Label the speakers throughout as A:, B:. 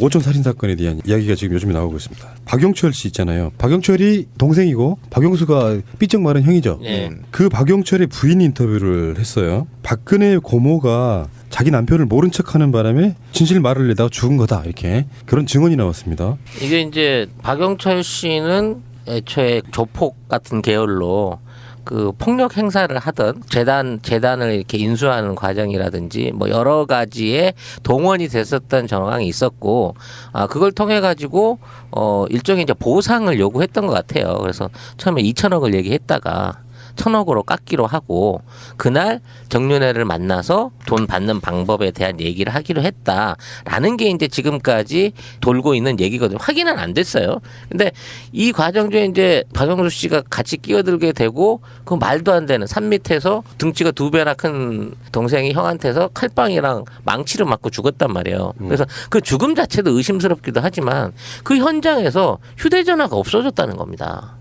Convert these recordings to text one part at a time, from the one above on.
A: 오촌 살인 사건에 대한 이야기가 지금 요즘에 나오고 있습니다. 박용철 씨 있잖아요. 박용철이 동생이고 박용수가 삐쩍 마른 형이죠. 그 박용철의 부인 인터뷰를 했어요. 박근혜 고모가 자기 남편을 모른 척하는 바람에 진실 말을 내다가 죽은 거다 이렇게 그런 증언이 나왔습니다.
B: 이게 이제 박용철 씨는 애초에 조폭 같은 계열로 그 폭력 행사를 하던 재단을 이렇게 인수하는 과정이라든지 뭐 여러 가지의 동원이 됐었던 정황이 있었고, 그걸 통해 가지고 일종의 이제 보상을 요구했던 것 같아요. 그래서 처음에 2천억을 얘기했다가 1,000억으로 깎기로 하고 그날 정윤회를 만나서 돈 받는 방법에 대한 얘기를 하기로 했다라는 게 이제 지금까지 돌고 있는 얘기거든요. 확인은 안 됐어요. 근데 이 과정 중에 이제 박영수 씨가 같이 끼어들게 되고 그 말도 안 되는 산 밑에서 등치가 2배나 큰 동생이 형한테서 칼빵이랑 망치를 맞고 죽었단 말이에요. 그래서 그 죽음 자체도 의심스럽기도 하지만 그 현장에서 휴대전화가 없어졌다는 겁니다.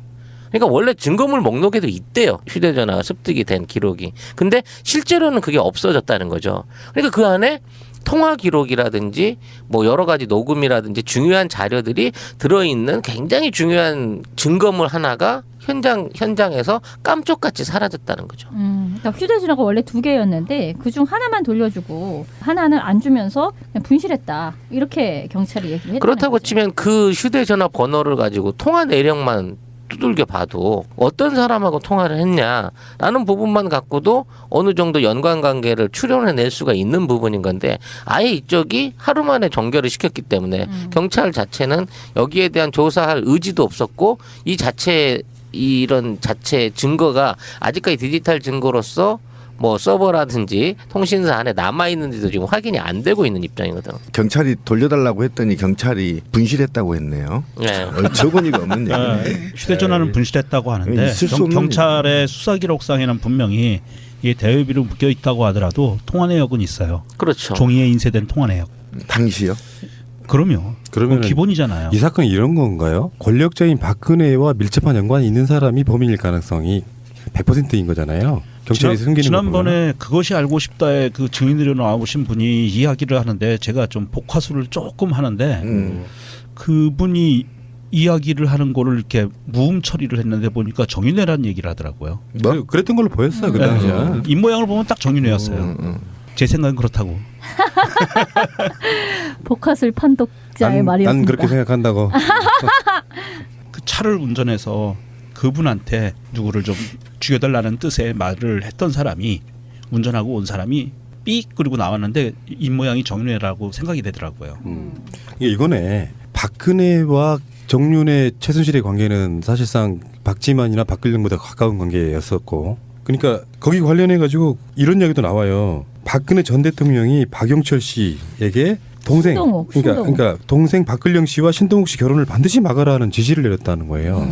B: 그러니까 원래 증거물 목록에도 있대요. 휴대전화가 습득이 된 기록이. 근데 실제로는 그게 없어졌다는 거죠. 그러니까 그 안에 통화 기록이라든지 뭐 여러 가지 녹음이라든지 중요한 자료들이 들어있는 굉장히 중요한 증거물 하나가 현장에서 깜짝같이 사라졌다는 거죠.
C: 그러니까 휴대전화가 원래 2개였는데 그중 하나만 돌려주고 하나는 안 주면서 그냥 분실했다. 이렇게 경찰이 얘기를 했다는
B: 그렇다고
C: 거죠.
B: 치면 그 휴대전화 번호를 가지고 통화 내역만 두들겨 봐도 어떤 사람하고 통화를 했냐라는 부분만 갖고도 어느 정도 연관관계를 추론해낼 수가 있는 부분인 건데 아예 이쪽이 하루 만에 종결을 시켰기 때문에 경찰 자체는 여기에 대한 조사할 의지도 없었고 이런 자체 증거가 아직까지 디지털 증거로서 뭐 서버라든지 통신사 안에 남아있는지도 지금 확인이 안 되고 있는 입장이거든.
D: 경찰이 돌려달라고 했더니 경찰이 분실했다고 했네요.
B: 네.
D: 어처구니가 없는 얘기네.
E: 휴대전화는 분실했다고 하는데
D: 있을 수 없는
E: 경찰의 수사 기록상에는 분명히 이 대여비로 묶여 있다고 하더라도 통화 내역은 있어요.
B: 그렇죠.
E: 종이에 인쇄된 통화 내역.
D: 당시요?
E: 그럼요.
A: 그러면
E: 기본이잖아요.
A: 이 사건이 이런 건가요? 권력자인 박근혜와 밀접한 연관이 있는 사람이 범인일 가능성이 100%인 거잖아요. 경찰이 숨기는
E: 지난번에 그것이 알고 싶다에 그 증인으로 나오신 분이 이야기를 하는데 제가 좀 복화술을 조금 하는데 그분이 이야기를 하는 거를 이렇게 무음 처리를 했는데 보니까 정윤회라는 얘기를 하더라고요.
D: 뭐?
A: 그랬던 걸로 보였어요. 그 당시에.
E: 입 모양을 보면 딱 정윤회였어요. 제 생각은 그렇다고.
C: 복화술 판독자의 말이었습니다.
A: 난 그렇게 생각한다고.
E: 그 차를 운전해서 그분한테 누구를 좀 죽여달라는 뜻의 말을 했던 사람이 운전하고 온 사람이 삑 그리고 나왔는데 입 모양이 정윤회라고 생각이 되더라고요.
A: 이거네. 박근혜와 정윤회 최순실의 관계는 사실상 박지만이나 박근령보다 가까운 관계였었고, 그러니까 거기 관련해 가지고 이런 이야기도 나와요. 박근혜 전 대통령이 박용철 씨에게 동생,
C: 신동욱.
A: 그러니까 동생 박근령 씨와 신동욱 씨 결혼을 반드시 막아라는 지시를 내렸다는 거예요.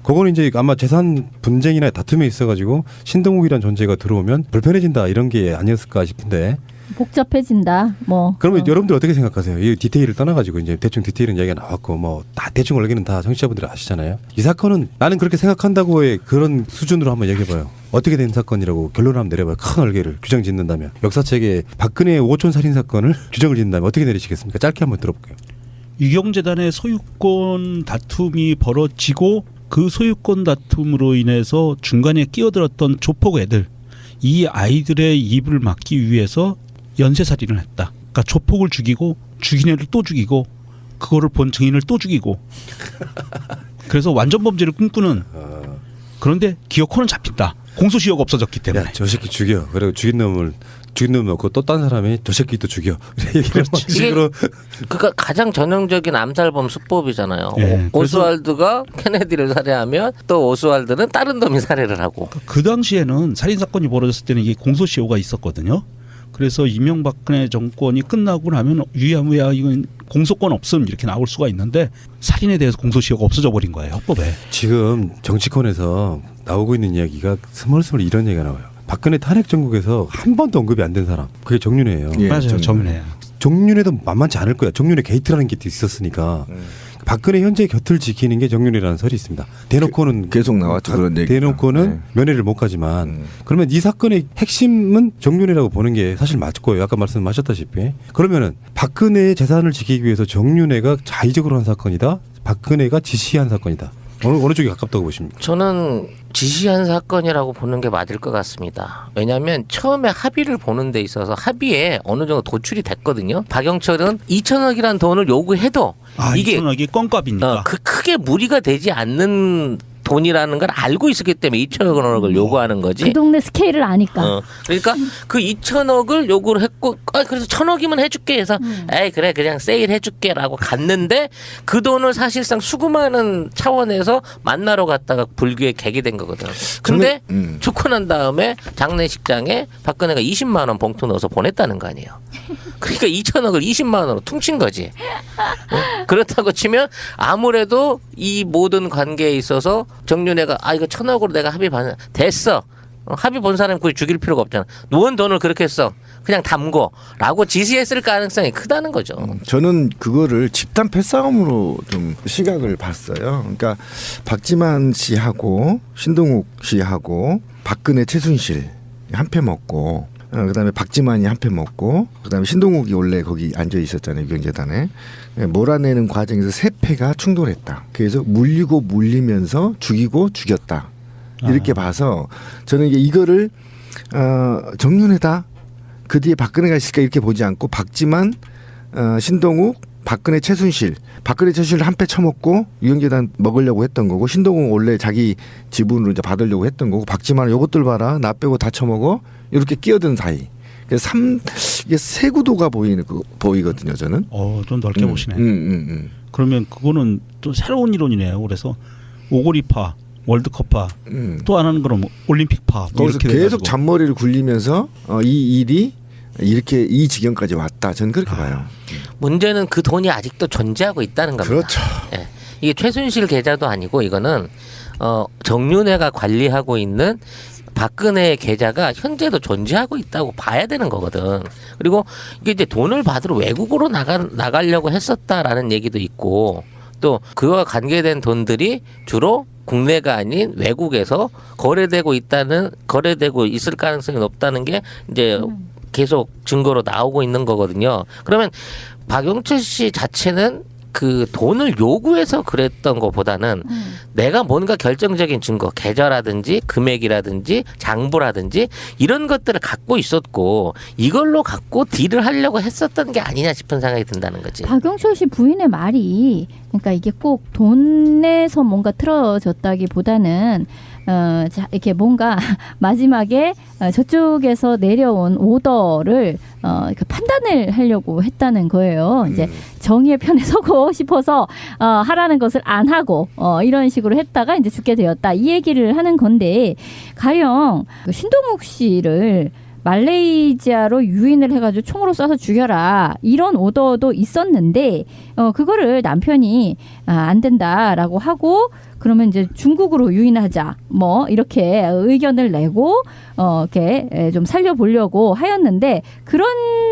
A: 그거는 이제 아마 재산 분쟁이나 다툼에 있어가지고 신동욱이라는 존재가 들어오면 불편해진다 이런 게 아니었을까 싶은데.
C: 복잡해진다. 뭐.
A: 그러면 여러분들 어떻게 생각하세요? 이 디테일을 떠나가지고 이제 대충 디테일은 이야기가 나왔고 뭐 다 대충 얼기는 다 청취자분들이 아시잖아요. 이 사건은 나는 그렇게 생각한다고의 그런 수준으로 한번 얘기해봐요. 어떻게 된 사건이라고 결론을 한번 내려봐요. 큰 얼개를 규정 짓는다면 역사책에 박근혜의 오촌 살인 사건을 규정을 짓는다면 어떻게 내리시겠습니까? 짧게 한번 들어볼게요.
E: 유경재단의 소유권 다툼이 벌어지고 그 소유권 다툼으로 인해서 중간에 끼어들었던 조폭 애들, 이 아이들의 입을 막기 위해서 연쇄살인을 했다. 그러니까 조폭을 죽이고 죽인 애를 또 죽이고 그거를 본 증인을 또 죽이고 그래서 완전 범죄를 꿈꾸는. 그런데 기어코는 잡힌다. 공소시효가 없어졌기 때문에.
A: 야, 저 새끼 죽여. 그리고 죽인 놈 넣고 또 딴 사람이 저 새끼 또 죽여. 얘기를 식으로.
B: 그러니까 가장 전형적인 암살범 수법이잖아요.
E: 네,
B: 오스왈드가 케네디를 살해하면 또 오스왈드는 다른 놈이 살해를 하고.
E: 그 당시에는 살인 사건이 벌어졌을 때는 이게 공소시효가 있었거든요. 그래서 이명박근혜 정권이 끝나고 나면 유야무야 이건 공소권 없음 이렇게 나올 수가 있는데 살인에 대해서 공소시효가 없어져 버린 거예요. 헌법에.
A: 지금 정치권에서 나오고 있는 이야기가 스멀스멀 이런 얘기가 나와요. 박근혜 탄핵 정국에서 한 번도 언급이 안 된 사람. 그게 정윤회예요.
D: 예,
E: 맞아요. 정윤회.
A: 정윤회도 만만치 않을 거야. 정윤회 게이트라는 게 있었으니까. 박근혜 현재 곁을 지키는 게 정윤회라는 설이 있습니다. 대놓고는
D: 계속 나왔죠 그런 얘기.
A: 대놓고는 면회를 못 가지만 그러면 이 사건의 핵심은 정윤회라고 보는 게 사실 맞고요. 아까 말씀하셨다시피 그러면은 박근혜의 재산을 지키기 위해서 정윤회가 자의적으로 한 사건이다. 박근혜가 지시한 사건이다. 어느 쪽이 가깝다고 보십니까?
B: 저는 지시한 사건이라고 보는 게 맞을 것 같습니다. 왜냐하면 처음에 합의를 보는 데 있어서 합의에 어느 정도 도출이 됐거든요. 박영철은 2천억이란 돈을 요구해도 이게
E: 2천억이 껌값이니까.
B: 크게 무리가 되지 않는 돈이라는 걸 알고 있었기 때문에 2천억을 요구하는 거지.
C: 그 동네 스케일을 아니까.
B: 그러니까 그 2천억을 요구를 했고 그래서 1,000억이면 해줄게 해서 에이 그래 그냥 세일 해줄게라고 갔는데 그 돈을 사실상 수금하는 차원에서 만나러 갔다가 불교에 객이 된 거거든. 근데 죽고 난 다음에 장례식장에 박근혜가 20만 원 봉투 넣어서 보냈다는 거 아니에요. 그러니까 2천억을 20만 원으로 퉁친 거지. 그렇다고 치면 아무래도 이 모든 관계에 있어서 정윤회가 이거 1,000억으로 내가 합의 반 됐어. 합의 본 사람 굳이 죽일 필요가 없잖아. 누군 돈을 그렇게 써. 그냥 담고라고 지시했을 가능성이 크다는 거죠.
D: 저는 그거를 집단 패싸움으로 좀 시각을 봤어요. 그러니까 박지만 씨하고 신동욱 씨하고 박근혜 최순실 한 패 먹고 그다음에 박지만이 한 패 먹고 그다음에 신동욱이 원래 거기 앉아 있었잖아요. 유경재단에. 몰아내는 과정에서 세 패가 충돌했다. 그래서 물리고 물리면서 죽이고 죽였다. 이렇게 봐서 저는 이거를 정윤회다. 그 뒤에 박근혜가 있을까 이렇게 보지 않고 박지만, 신동욱, 박근혜 최순실 한 패 쳐먹고 유경재단 먹으려고 했던 거고 신동욱 원래 자기 지분으로 이제 받으려고 했던 거고 박지만은 요것들 봐라 나 빼고 다 쳐먹어 이렇게 끼어든 사이. 그래서 이게 세 구도가 보이거든요 저는.
E: 좀 넓게 보시네. 그러면 그거는 또 새로운 이론이네요. 그래서 오고리파, 월드컵파, 또 하나는 그럼 올림픽파.
D: 거기서
E: 이렇게
D: 계속
E: 돼가지고.
D: 잔머리를 굴리면서 이 일이 이렇게 이 지경까지 왔다. 저는 그렇게 봐요.
B: 문제는 그 돈이 아직도 존재하고 있다는 겁니다.
D: 그렇죠.
B: 예. 이게 최순실 계좌도 아니고 이거는 정윤회가 관리하고 있는 박근혜의 계좌가 현재도 존재하고 있다고 봐야 되는 거거든. 그리고 이게 이제 돈을 받으러 외국으로 나가려고 했었다라는 얘기도 있고 또 그와 관계된 돈들이 주로 국내가 아닌 외국에서 거래되고 있을 가능성이 높다는 게 이제 계속 증거로 나오고 있는 거거든요. 그러면 박영철 씨 자체는 그 돈을 요구해서 그랬던 것보다는 내가 뭔가 결정적인 증거, 계좌라든지 금액이라든지 장부라든지 이런 것들을 갖고 있었고 이걸로 갖고 딜을 하려고 했었던 게 아니냐 싶은 생각이 든다는 거지.
C: 박영철 씨 부인의 말이 그러니까 이게 꼭 돈에서 뭔가 틀어졌다기보다는 이렇게 뭔가 마지막에 저쪽에서 내려온 오더를 이렇게 판단을 하려고 했다는 거예요. 이제 정의의 편에 서고 싶어서 하라는 것을 안 하고 이런 식으로 했다가 이제 죽게 되었다. 이 얘기를 하는 건데 가령 그 신동욱 씨를 말레이시아로 유인을 해가지고 총으로 쏴서 죽여라 이런 오더도 있었는데 그거를 남편이 안 된다라고 하고 그러면 이제 중국으로 유인하자 뭐 이렇게 의견을 내고 이렇게 좀 살려보려고 하였는데 그런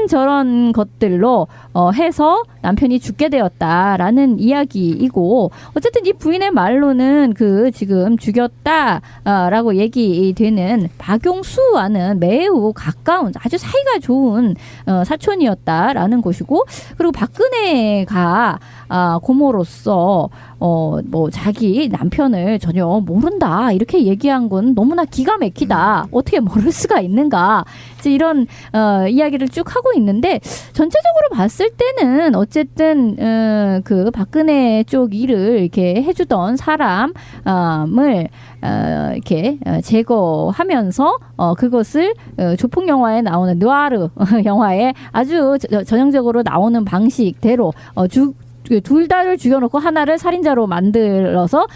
C: 저런 것들로 해서 남편이 죽게 되었다라는 이야기이고 어쨌든 이 부인의 말로는 그 지금 죽였다라고 얘기되는 박용수와는 매우 가까운 아주 사이가 좋은 사촌이었다라는 것이고 그리고 박근혜가 고모로서 뭐 자기 남편을 전혀 모른다 이렇게 얘기한 건 너무나 기가 막히다. 어떻게 모를 수가 있는가. 이런 이야기를 쭉 하고 있는데 전체적으로 봤을 때는 어쨌든 그 박근혜 쪽 일을 이렇게 해주던 사람을 이렇게 제거하면서 그것을 조폭 영화에 나오는 느와르 영화에 아주 전형적으로 나오는 방식대로 둘 다를 죽여놓고 하나를 살인자로 만들어서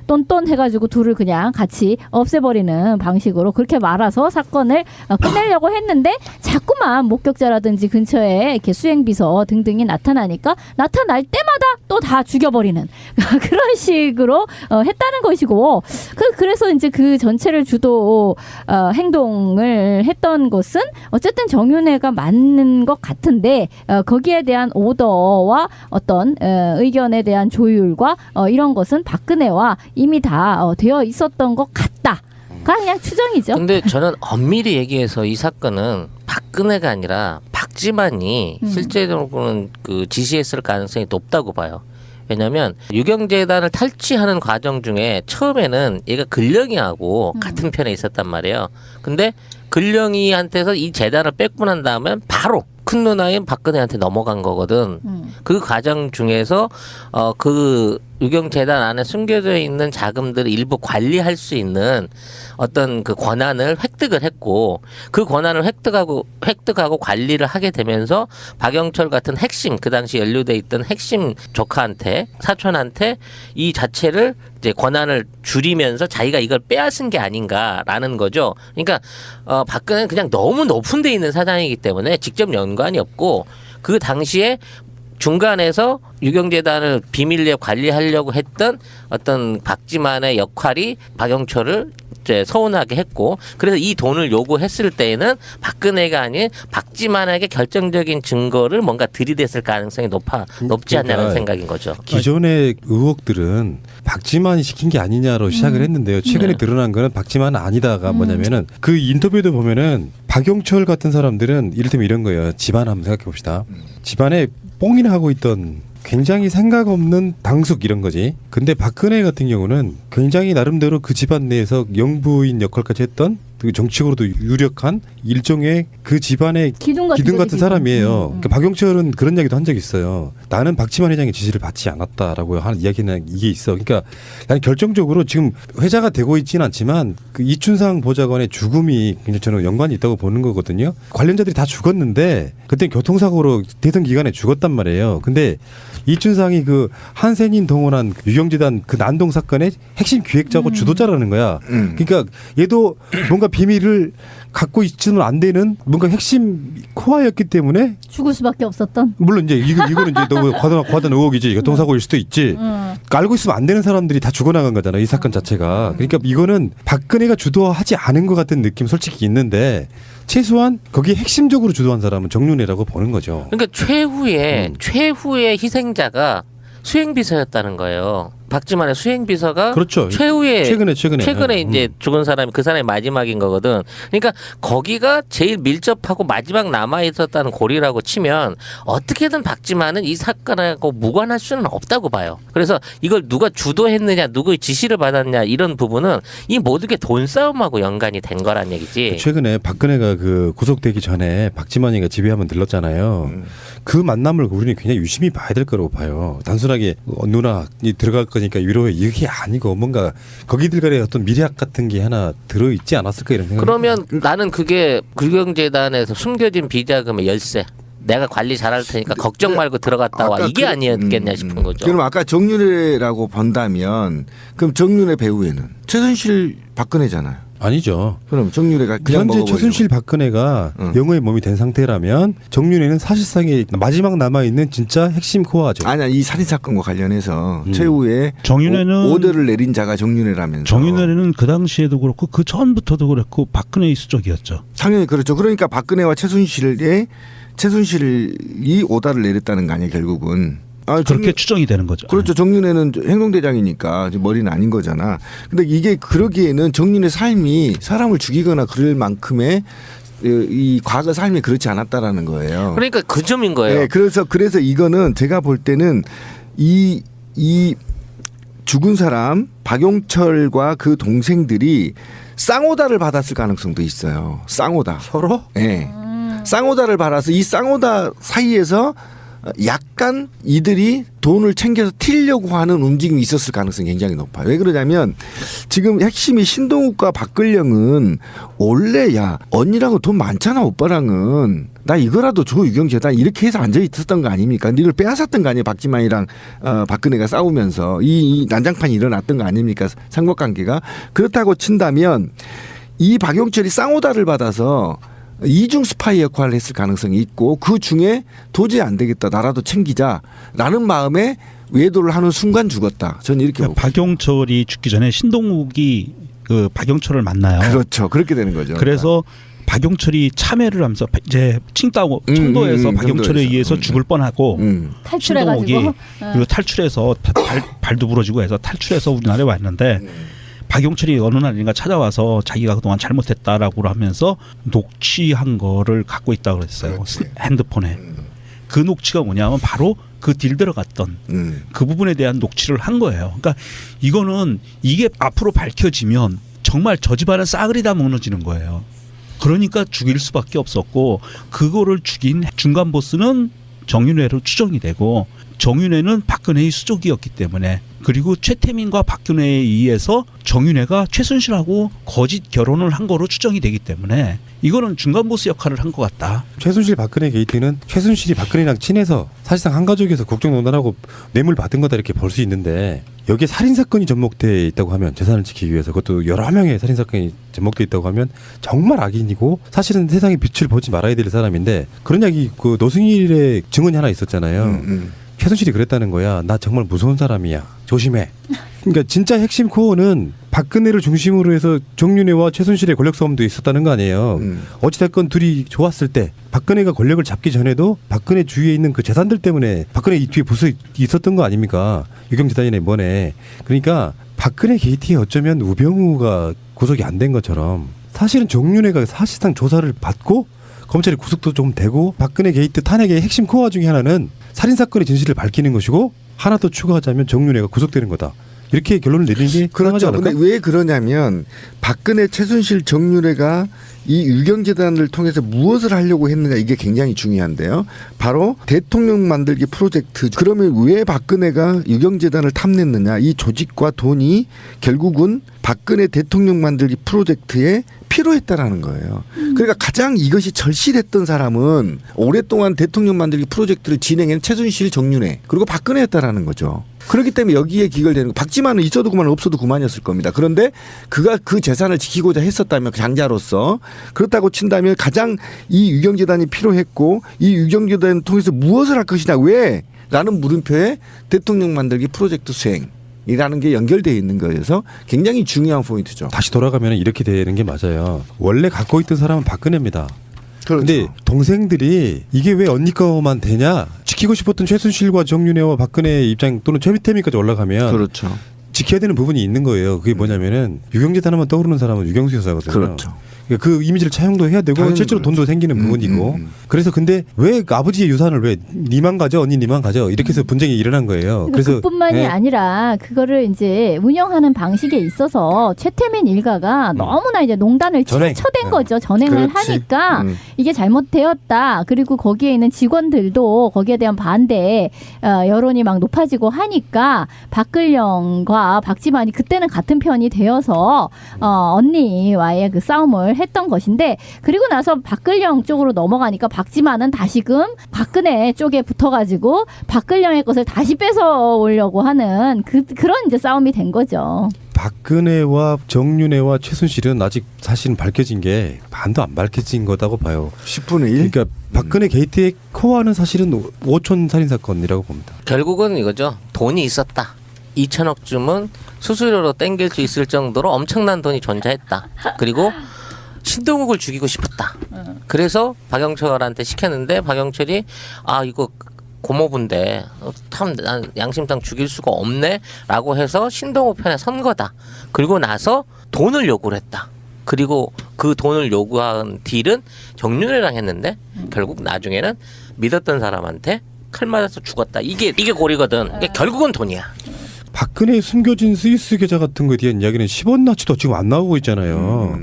C: 똔똔 해가지고 둘을 그냥 같이 없애버리는 방식으로 그렇게 말아서 사건을 끝내려고 했는데 자꾸만 목격자라든지 근처에 이렇게 수행비서 등등이 나타나니까 나타날 때마다 또 다 죽여버리는 그런 식으로 했다는 것이고 그래서 이제 그 전체를 주도 행동을 했던 것은 어쨌든 정윤회가 맞는 것 같은데 거기에 대한 오더와 어떤 어떤 의견에 대한 조율과 이런 것은 박근혜와 이미 다 되어 있었던 것 같다. 그냥 추정이죠.
B: 근데 저는 엄밀히 얘기해서 이 사건은 박근혜가 아니라 박지만이 실제로는 그 지시했을 가능성이 높다고 봐요. 왜냐하면 유경재단을 탈취하는 과정 중에 처음에는 얘가 근령이하고 같은 편에 있었단 말이에요. 근데 근령이한테서 이 재단을 뺏고 난 다음에 바로 큰 누나인 박근혜한테 넘어간 거거든. 그 과정 중에서 그 유경재단 안에 숨겨져 있는 자금들을 일부 관리할 수 있는 어떤 그 권한을 획득을 했고 그 권한을 획득하고 관리를 하게 되면서 박영철 같은 핵심 그 당시 연루돼 있던 핵심 조카한테 사촌한테 이 자체를 이제 권한을 줄이면서 자기가 이걸 빼앗은 게 아닌가라는 거죠. 그러니까 박근혜는 그냥 너무 높은 데 있는 사장이기 때문에 직접 연관이 없고 그 당시에 중간에서 유경재단을 비밀리에 관리하려고 했던 어떤 박지만의 역할이 박영철을 이제 서운하게 했고 그래서 이 돈을 요구했을 때에는 박근혜가 아닌 박지만에게 결정적인 증거를 뭔가 들이댔을 가능성이 높지 않냐는
A: 그러니까
B: 생각인 거죠.
A: 기존의 의혹들은 박지만이 시킨 게 아니냐로 시작을 했는데요. 최근에 드러난 거는 박지만은 아니다가 뭐냐면은 그 인터뷰도 보면은 박영철 같은 사람들은 이를테면 이런 거예요. 집안 한번 생각해 봅시다. 집안에 뽕이나 하고 있던 굉장히 생각 없는 당숙 이런 거지. 근데 박근혜 같은 경우는 굉장히 나름대로 그 집안 내에서 영부인 역할까지 했던 그 정치적으로도 유력한 일종의 그 집안의 기둥 같은 사람이에요. 그러니까 박영철은 그런 이야기도 한 적이 있어요. 나는 박지만 회장의 지시를 받지 않았다라고 하는 이야기는 이게 있어. 그러니까 나는 결정적으로 지금 회자가 되고 있지는 않지만 그 이춘상 보좌관의 죽음이 굉장히 저는 연관이 있다고 보는 거거든요. 관련자들이 다 죽었는데 그때 교통사고로 대선 기간에 죽었단 말이에요. 근데 이춘상이 그 한센인 동원한 유경재단 그 난동 사건의 핵심 기획자고 주도자라는 거야. 그러니까 얘도 뭔가 비밀을 갖고 있지는 안 되는 뭔가 핵심 코어였기 때문에
C: 죽을 수밖에 없었던.
A: 물론 이제 이거는 이제 너무 과도한 의혹이지. 교통사고일 수도 있지. 알고 있으면 안 되는 사람들이 다 죽어나간 거잖아. 이 사건 자체가. 그러니까 이거는 박근혜가 주도하지 않은 것 같은 느낌 솔직히 있는데 최소한 거기에 핵심적으로 주도한 사람은 정윤회라고 보는 거죠.
B: 그러니까 최후의 희생자가 수행비서였다는 거예요. 박지만의 수행비서가
A: 그렇죠.
B: 최근에 이제
A: 음.
B: 죽은 사람이 그 사람이 마지막인 거거든. 그러니까 거기가 제일 밀접하고 마지막 남아 있었다는 고리라고 치면 어떻게든 박지만은 이 사건하고 무관할 수는 없다고 봐요. 그래서 이걸 누가 주도했느냐, 누구의 지시를 받았냐 이런 부분은 이 모든 게 돈 싸움하고 연관이 된 거란 얘기지.
A: 최근에 박근혜가 그 구속되기 전에 박지만이가 집에 한번 들렀잖아요. 그 만남을 우리는 굉장히 유심히 봐야 될 거라고 봐요. 단순하게 누나이 들어갈 거니까 위로해 이게 아니고 뭔가 거기들간의 어떤 미래학 같은 게 하나 들어있지 않았을까 이런 생각.
B: 그러면 나는 그게 유경재단에서 숨겨진 비자금의 열쇠. 내가 관리 잘할 테니까 걱정 말고 들어갔다 와. 이게 아니었겠냐 싶은 거죠.
D: 그럼 아까 정윤회라고 본다면 그럼 정윤회 배후에는 최순실 박근혜잖아요.
A: 아니죠.
D: 그럼 정윤회가 그냥
A: 현재
D: 먹어버리는
A: 최순실 박근혜가 영어의 몸이 된 상태라면 정윤회는 사실상의 마지막 남아있는 진짜 핵심 코어죠.
D: 아니야 이 살인 사건과 관련해서 최후에
E: 정윤회는
D: 오더를 내린 자가 정윤회라면서.
E: 정윤회는 그 당시에도 그렇고 그 전부터도 그랬고 박근혜 수적이었죠.
D: 당연히 그렇죠. 그러니까 박근혜와 최순실이 오더를 내렸다는 거 아니에요 결국은.
E: 그렇게 추정이 되는 거죠.
D: 그렇죠. 정윤회는 행동대장이니까 머리는 아닌 거잖아. 근데 이게 그러기에는 정윤회 삶이 사람을 죽이거나 그럴 만큼의 이 과거 삶이 그렇지 않았다라는 거예요.
B: 그러니까 그 점인 거예요.
D: 네, 그래서 이거는 제가 볼 때는 이 죽은 사람 박용철과 그 동생들이 쌍오다를 받았을 가능성도 있어요. 쌍오다.
A: 서로?
D: 네. 쌍오다를 받아서 이 쌍오다 사이에서 약간 이들이 돈을 챙겨서 튀려고 하는 움직임이 있었을 가능성이 굉장히 높아요. 왜 그러냐면 지금 핵심이 신동욱과 박근령은 원래 야 언니랑은 돈 많잖아 오빠랑은 나 이거라도 줘 유경재단 이렇게 해서 앉아 있었던 거 아닙니까? 이걸 빼앗았던 거 아니에요. 박지만이랑 박근혜가 싸우면서 이 난장판이 일어났던 거 아닙니까? 삼각관계가. 그렇다고 친다면 이 박용철이 쌍오다를 받아서 이중 스파이 역할을 했을 가능성이 있고 그 중에 도저히 안 되겠다 나라도 챙기자라는 마음에 외도를 하는 순간 죽었다. 저는 이렇게 보고.
E: 박용철이 죽기 전에 신동욱이 그 박용철을 만나요.
D: 그렇죠. 그렇게 되는 거죠.
E: 그래서 박용철이 참여를 하면서 이제 청도에서 박용철에
D: 청도에서.
E: 의해서 죽을 뻔하고
C: 탈출해가지고
E: 신동욱이 그리고 탈출해서 발도 부러지고 해서 탈출해서 우리나라에 왔는데 박용철이 어느 날인가 찾아와서 자기가 그동안 잘못했다라고 하면서 녹취한 거를 갖고 있다고 그랬어요.
D: 그렇지.
E: 핸드폰에. 그 녹취가 뭐냐면 바로 그 딜 들어갔던 그 부분에 대한 녹취를 한 거예요. 그러니까 이거는 이게 앞으로 밝혀지면 정말 저 집안은 싸그리 다 무너지는 거예요. 그러니까 죽일 수밖에 없었고 그거를 죽인 중간 보스는 정윤회로 추정이 되고 정윤회는 박근혜의 수족이었기 때문에 그리고 최태민과 박근혜에 의해서 정윤회가 최순실하고 거짓 결혼을 한 거로 추정이 되기 때문에 이거는 중간 보스 역할을 한 것 같다.
A: 최순실 박근혜 게이트는 최순실이 박근혜랑 친해서 사실상 한 가족에서 국정농단하고 뇌물 받은 거다 이렇게 볼 수 있는데 여기에 살인사건이 접목돼 있다고 하면 재산을 지키기 위해서 그것도 여러 명의 살인사건이 접목돼 있다고 하면 정말 악인이고 사실은 세상에 빛을 보지 말아야 될 사람인데 그런 이야기 그 노승일의 증언이 하나 있었잖아요. 최순실이 그랬다는 거야. 나 정말 무서운 사람이야. 조심해. 그러니까 진짜 핵심 코어는 박근혜를 중심으로 해서 정윤회와 최순실의 권력 싸움도 있었다는 거 아니에요. 어찌됐건 둘이 좋았을 때 박근혜가 권력을 잡기 전에도 박근혜 주위에 있는 그 재산들 때문에 박근혜 이 뒤에 부서 있었던 거 아닙니까? 유경재단이네 뭐네. 그러니까 박근혜 게이트에 어쩌면 우병우가 구속이 안 된 것처럼 사실은 정윤회가 사실상 조사를 받고 검찰이 구속도 좀 되고 박근혜 게이트 탄핵의 핵심 코어 중에 하나는 살인사건의 진실을 밝히는 것이고 하나 더 추가하자면 정윤회가 구속되는 거다. 이렇게 결론을 내리는 게 가능하지
D: 그렇죠.
A: 않을까?
D: 근데 왜 그러냐면 박근혜, 최순실, 정윤회가 이 유경재단을 통해서 무엇을 하려고 했느냐 이게 굉장히 중요한데요. 바로 대통령 만들기 프로젝트. 그러면 왜 박근혜가 유경재단을 탐냈느냐. 이 조직과 돈이 결국은 박근혜 대통령 만들기 프로젝트에 필요했다라는 거예요. 그러니까 가장 이것이 절실했던 사람은 오랫동안 대통령 만들기 프로젝트를 진행한 최순실, 정윤회 그리고 박근혜였다라는 거죠. 그렇기 때문에 여기에 기결되는 거. 박지만은 있어도 그만 없어도 그만이었을 겁니다. 그런데 그가 그 재산을 지키고자 했었다면 장자로서 그렇다고 친다면 가장 이 유경재단이 필요했고 이 유경재단을 통해서 무엇을 할 것이냐 왜? 라는 물음표에 대통령 만들기 프로젝트 수행. 이라는 게 연결되어 있는 거여서 굉장히 중요한 포인트죠.
A: 다시 돌아가면 이렇게 되는 게 맞아요. 원래 갖고 있던 사람은 박근혜입니다.
D: 그렇죠.
A: 근데 동생들이 이게 왜 언니 거만 되냐? 지키고 싶었던 최순실과 정윤회와 박근혜의 입장 또는 최태민까지 올라가면
D: 그렇죠.
A: 지켜야 되는 부분이 있는 거예요. 그게 뭐냐면은 유경재단 하면 떠오르는 사람은 유경수 여사거든요.
D: 그렇죠.
A: 그러니까 그 이미지를 차용도 해야 되고
D: 당연히
A: 실제로
D: 그렇죠.
A: 돈도 생기는 부분이고 그래서 근데 왜 아버지의 유산을 왜 니만 가져 언니 니만 가져 이렇게 해서 분쟁이 일어난 거예요. 그래서
C: 그뿐만이
A: 예.
C: 아니라 그거를 이제 운영하는 방식에 있어서 최태민 일가가 너무나 이제 농단을
A: 전행.
C: 치쳐댄 거죠. 전행을
D: 그렇지.
C: 하니까 이게 잘못되었다. 그리고 거기에 있는 직원들도 거기에 대한 반대 여론이 막 높아지고 하니까 박근령과 박지만이 그때는 같은 편이 되어서 언니와의 그 싸움을 했던 것인데 그리고 나서 박근령 쪽으로 넘어가니까 박지만은 다시금 박근혜 쪽에 붙어가지고 박근령의 것을 다시 뺏어오려고 하는 그런 이제 싸움이 된 거죠.
A: 박근혜와 정윤회와 최순실은 아직 사실은 밝혀진 게 반도 안 밝혀진 거다고 봐요.
D: 10분의 1.
A: 그러니까 박근혜 게이트의 코어는 사실은 5촌 살인 사건이라고 봅니다.
B: 결국은 이거죠. 돈이 있었다. 2천억 쯤은 수수료로 땡길 수 있을 정도로 엄청난 돈이 존재했다. 그리고 신동욱을 죽이고 싶었다. 그래서 박영철한테 시켰는데 박영철이 이거 고모부인데 참 난 양심상 죽일 수가 없네라고 해서 신동욱 편에 선 거다. 그리고 나서 돈을 요구를 했다. 그리고 그 돈을 요구한 딜은 정윤회랑 했는데 결국 나중에는 믿었던 사람한테 칼 맞아서 죽었다. 이게 고리거든. 그러니까 결국은 돈이야.
A: 박근혜의 숨겨진 스위스 계좌 같은 거에 대한 이야기는 10원 나치도 지금 안 나오고 있잖아요.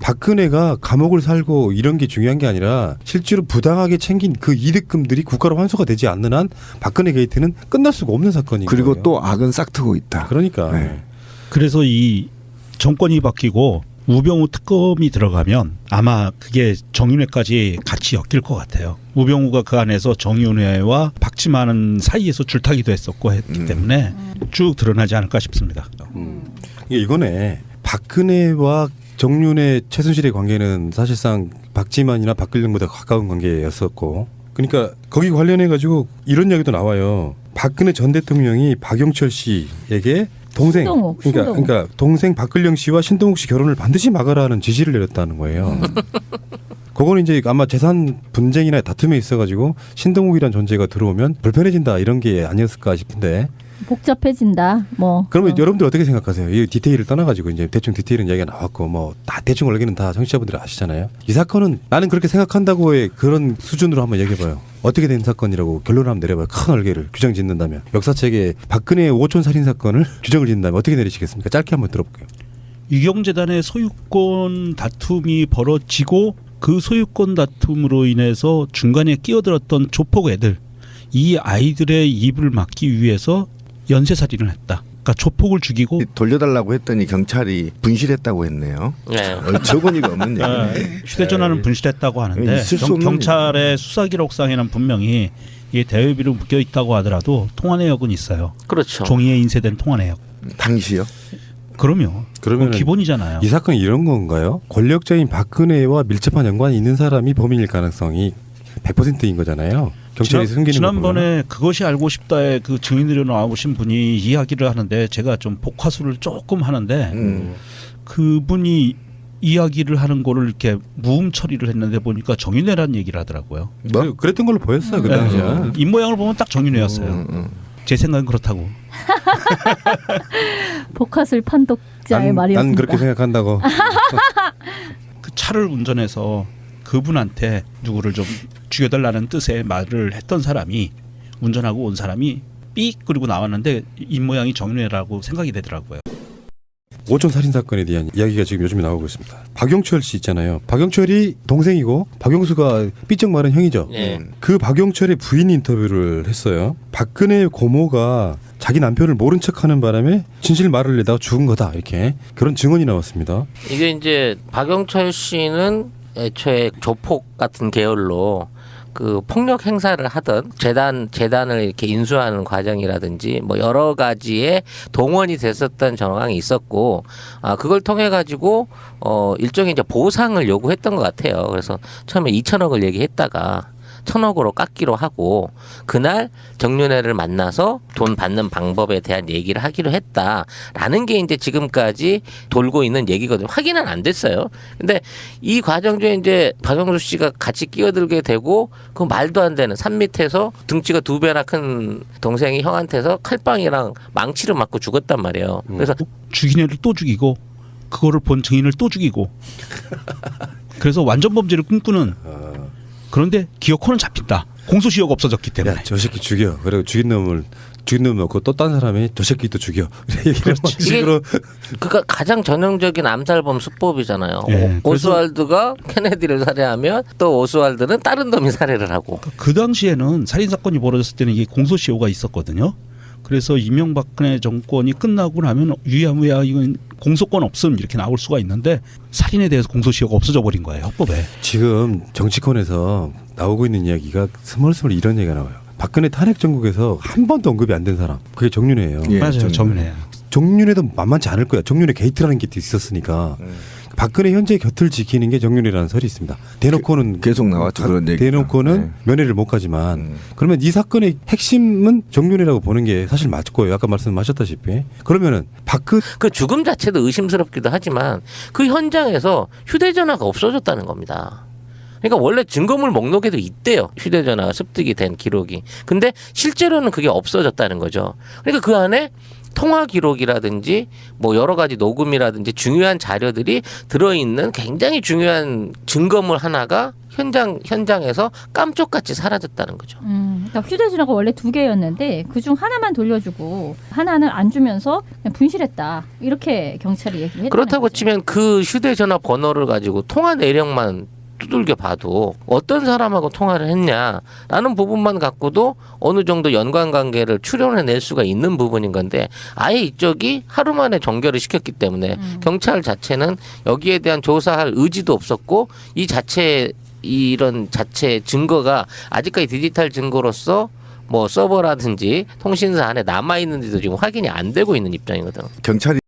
A: 박근혜가 감옥을 살고 이런 게 중요한 게 아니라 실제로 부당하게 챙긴 그 이득금들이 국가로 환수가 되지 않는 한 박근혜 게이트는 끝날 수가 없는 사건인 거예요.
D: 그리고 또 악은 싹트고 있다.
A: 그러니까
D: 네.
E: 그래서 이 정권이 바뀌고 우병우 특검이 들어가면 아마 그게 정윤회까지 같이 엮일 것 같아요. 우병우가 그 안에서 정윤회와 박지만은 사이에서 줄타기도 했었고 했기 때문에 쭉 드러나지 않을까 싶습니다.
A: 이거네. 박근혜와 정윤회 최순실의 관계는 사실상 박지만이나 박근령보다 가까운 관계였었고 그러니까 거기 관련해 가지고 이런 이야기도 나와요. 박근혜 전 대통령이 박영철 씨에게 동생
C: 신동욱.
A: 그러니까 동생 박근령 씨와 신동욱 씨 결혼을 반드시 막아라는 지시를 내렸다는 거예요. 그거는 이제 아마 재산 분쟁이나 다툼에 있어가지고 신동욱이라는 존재가 들어오면 불편해진다 이런 게 아니었을까 싶은데.
C: 복잡해진다. 뭐.
A: 그러면 여러분들 어떻게 생각하세요? 이 디테일을 떠나가지고 이제 대충 디테일은 이야기가 나왔고 뭐 다 대충 얼기는 다 청취자분들이 아시잖아요. 이 사건은 나는 그렇게 생각한다고의 그런 수준으로 한번 얘기해봐요. 어떻게 된 사건이라고 결론을 한번 내려봐요. 큰 얼개를 규정 짓는다면 역사책에 박근혜의 5촌 살인 사건을 규정을 짓는다면 어떻게 내리시겠습니까? 짧게 한번 들어볼게요.
E: 유경재단의 소유권 다툼이 벌어지고 그 소유권 다툼으로 인해서 중간에 끼어들었던 조폭 애들, 이 아이들의 입을 막기 위해서 연쇄살인을 했다. 그러니까 조폭을 죽이고
D: 돌려달라고 했더니 경찰이 분실했다고 했네요.
B: 네.
D: 어처구니가 없는 얘기.
E: 휴대전화는 분실했다고 하는데
D: 있을 수 없는
E: 경찰의 수사 기록상에는 분명히 이 대여비로 묶여 있다고 하더라도 통화 내역은 있어요.
B: 그렇죠.
E: 종이에 인쇄된 통화 내역.
D: 당시요.
E: 그럼요.
A: 그러면은
E: 그건 기본이잖아요.
A: 이 사건이 이런 건가요? 권력자인 박근혜와 밀접한 연관이 있는 사람이 범인일 가능성이 100%인 거잖아요. 경찰이 숨기는 거
E: 지난번에 그것이 알고 싶다에 그 증인으로 나오신 분이 이야기를 하는데 제가 좀 복화술을 조금 하는데 그분이 이야기를 하는 거를 이렇게 무음 처리를 했는데 보니까 정윤회라는 얘기를 하더라고요.
D: 뭐?
A: 그랬던 걸로 보였어요. 그 당시에.
E: 입 모양을 보면 딱 정윤회였어요. 제 생각은 그렇다고.
C: 복화술 판독자의 말이었습니다.
A: 난 그렇게 생각한다고.
E: 그 차를 운전해서 그분한테 누구를 좀 죽여달라는 뜻의 말을 했던 사람이 운전하고 온 사람이 삑 그리고 나왔는데 입 모양이 정윤회라고 생각이 되더라고요.
A: 5촌 살인 사건에 대한 이야기가 지금 요즘에 나오고 있습니다. 박용철 씨 있잖아요. 박용철이 동생이고 박용수가 삐쩍 마른 형이죠.
B: 네.
A: 그 박용철의 부인 인터뷰를 했어요. 박근혜 고모가 자기 남편을 모른 척하는 바람에 진실 말을 내다가 죽은 거다 이렇게 그런 증언이 나왔습니다.
B: 이게 이제 박영철 씨는 애초에 조폭 같은 계열로 그 폭력 행사를 하던 재단을 이렇게 인수하는 과정이라든지 뭐 여러 가지의 동원이 됐었던 정황이 있었고, 그걸 통해 가지고 일종의 이제 보상을 요구했던 것 같아요. 그래서 처음에 2천억을 얘기했다가 1,000억으로 깎기로 하고 그날 정윤회를 만나서 돈 받는 방법에 대한 얘기를 하기로 했다라는 게 이제 지금까지 돌고 있는 얘기거든요. 확인은 안 됐어요. 근데 이 과정 중에 이제 박영수 씨가 같이 끼어들게 되고 그 말도 안 되는 산 밑에서 등치가 2배나 큰 동생이 형한테서 칼빵이랑 망치를 맞고 죽었단 말이에요. 그래서
E: 죽인 애를 또 죽이고 그거를 본 증인을 또 죽이고 그래서 완전 범죄를 꿈꾸는 그런데 기어코는 잡힌다. 공소시효가 없어졌기 때문에.
A: 야, 저 새끼 죽여. 그리고 죽인 놈을 놓고 또 딴 사람이 저 새끼 또 죽여. 이런 식으로.
B: 그러니까 가장 전형적인 암살범 수법이잖아요.
E: 예,
B: 오스왈드가 케네디를 살해하면 또 오스왈드는 다른 놈이 살해를 하고.
E: 그 당시에는 살인 사건이 벌어졌을 때는 이게 공소시효가 있었거든요. 그래서 이명박근혜 정권이 끝나고 나면 유야무야 이건 공소권 없음 이렇게 나올 수가 있는데 살인에 대해서 공소시효가 없어져 버린 거예요. 헌법에.
A: 지금 정치권에서 나오고 있는 이야기가 스멀스멀 이런 얘기가 나와요. 박근혜 탄핵 정국에서 한 번도 언급이 안 된 사람. 그게 정윤회예요.
D: 예,
E: 맞아요. 정윤회.
A: 정윤회도 만만치 않을 거야. 정윤회 게이트라는 게 있었으니까. 박근혜 현재 곁을 지키는 게 정윤회라는 설이 있습니다. 대놓고는
D: 계속 나왔죠 그런 얘기.
A: 대놓고는 면회를 못 가지만 그러면 이 사건의 핵심은 정윤회라고 보는 게 사실 맞고요. 아까 말씀하셨다시피 그러면은
B: 그 죽음 자체도 의심스럽기도 하지만 그 현장에서 휴대전화가 없어졌다는 겁니다. 그러니까 원래 증거물 목록에도 있대요. 휴대전화가 습득이 된 기록이. 근데 실제로는 그게 없어졌다는 거죠. 그러니까 그 안에 통화 기록이라든지 뭐 여러 가지 녹음이라든지 중요한 자료들이 들어있는 굉장히 중요한 증거물 하나가 현장에서 깜짝같이 사라졌다는 거죠.
C: 그러니까 휴대전화가 원래 2개였는데 그중 하나만 돌려주고 하나는 안 주면서 그냥 분실했다. 이렇게 경찰이 얘기를 했다는
B: 그렇다고
C: 거죠.
B: 치면 그 휴대전화 번호를 가지고 통화 내역만 두들겨 봐도 어떤 사람하고 통화를 했냐라는 부분만 갖고도 어느 정도 연관관계를 추론해낼 수가 있는 부분인 건데 아예 이쪽이 하루 만에 종결을 시켰기 때문에 경찰 자체는 여기에 대한 조사할 의지도 없었고 이런 자체 증거가 아직까지 디지털 증거로서 뭐 서버라든지 통신사 안에 남아 있는지도 지금 확인이 안 되고 있는 입장이거든.
D: 경찰이